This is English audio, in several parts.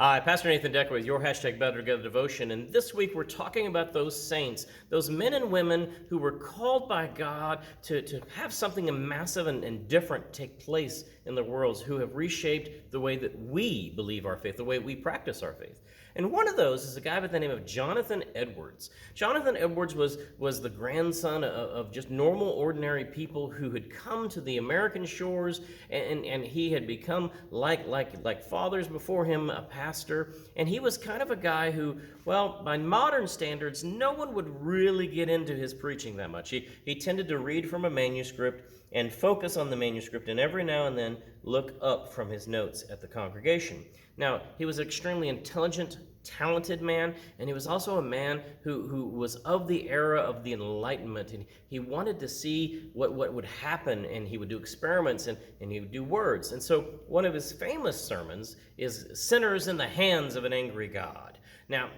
Hi, Pastor Nathan Decker with your hashtag Better Together Devotion, and this week we're talking about those saints, those men and women who were called by God to have something massive and different take place in the world, who have reshaped the way that we believe our faith, the way we practice our faith. And one of those is a guy by the name of Jonathan Edwards. Jonathan Edwards was the grandson of just normal, ordinary people who had come to the American shores, and he had become like fathers before him, a pastor. And he was kind of a guy who, well, by modern standards, no one would really get into his preaching that much. He tended to read from a manuscript and focus on the manuscript, and every now and then look up from his notes at the congregation. Now, he was an extremely intelligent, talented man, and he was also a man who was of the era of the Enlightenment, and he wanted to see what would happen, and he would do experiments, and he would do words. And so one of his famous sermons is Sinners in the Hands of an Angry God. Now,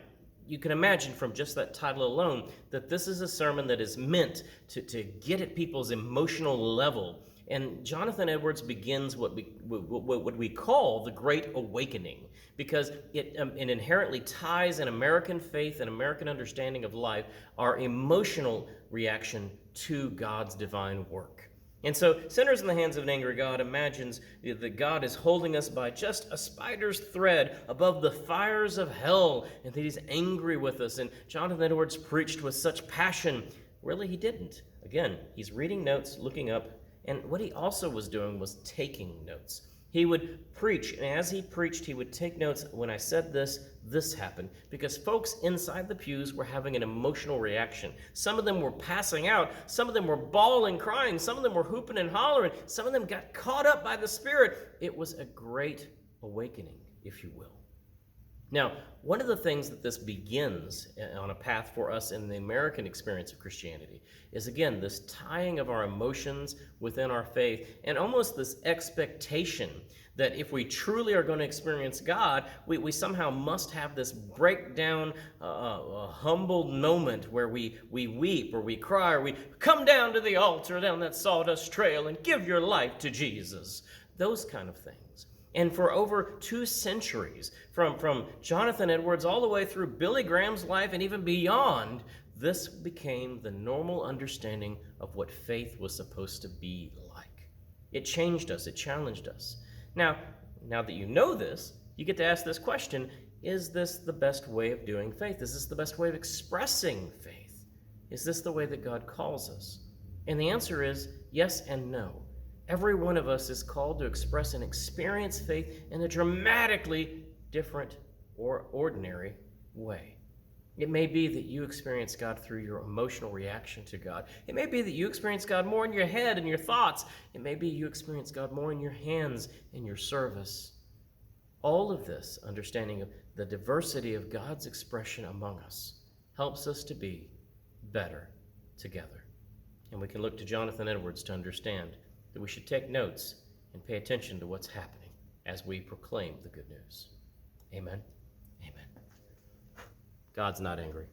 you can imagine from just that title alone that this is a sermon that is meant to get at people's emotional level. And Jonathan Edwards begins what we call the Great Awakening, because it inherently ties an American faith and American understanding of life, our emotional reaction to God's divine work. And so, Sinners in the Hands of an Angry God imagines that God is holding us by just a spider's thread above the fires of hell, and that he's angry with us. And Jonathan Edwards preached with such passion. Really, he didn't. Again, he's reading notes, looking up, and what he also was doing was taking notes. He would preach, and as he preached, he would take notes. When I said this happened, because folks inside the pews were having an emotional reaction. Some of them were passing out. Some of them were bawling, crying. Some of them were hooping and hollering. Some of them got caught up by the Spirit. It was a great awakening, if you will. Now, one of the things that this begins on a path for us in the American experience of Christianity is, again, this tying of our emotions within our faith, and almost this expectation that if we truly are going to experience God, we somehow must have this breakdown, humbled moment where we weep or we cry or we come down to the altar down that sawdust trail and give your life to Jesus. Those kind of things. And for over 2 centuries, from Jonathan Edwards all the way through Billy Graham's life and even beyond, this became the normal understanding of what faith was supposed to be like. It changed us. It challenged us. Now that you know this, you get to ask this question: is this the best way of doing faith? Is this the best way of expressing faith? Is this the way that God calls us? And the answer is yes and no. Every one of us is called to express and experience faith in a dramatically different or ordinary way. It may be that you experience God through your emotional reaction to God. It may be that you experience God more in your head and your thoughts. It may be you experience God more in your hands and your service. All of this understanding of the diversity of God's expression among us helps us to be better together. And we can look to Jonathan Edwards to understand that we should take notes and pay attention to what's happening as we proclaim the good news. Amen. Amen. God's not angry.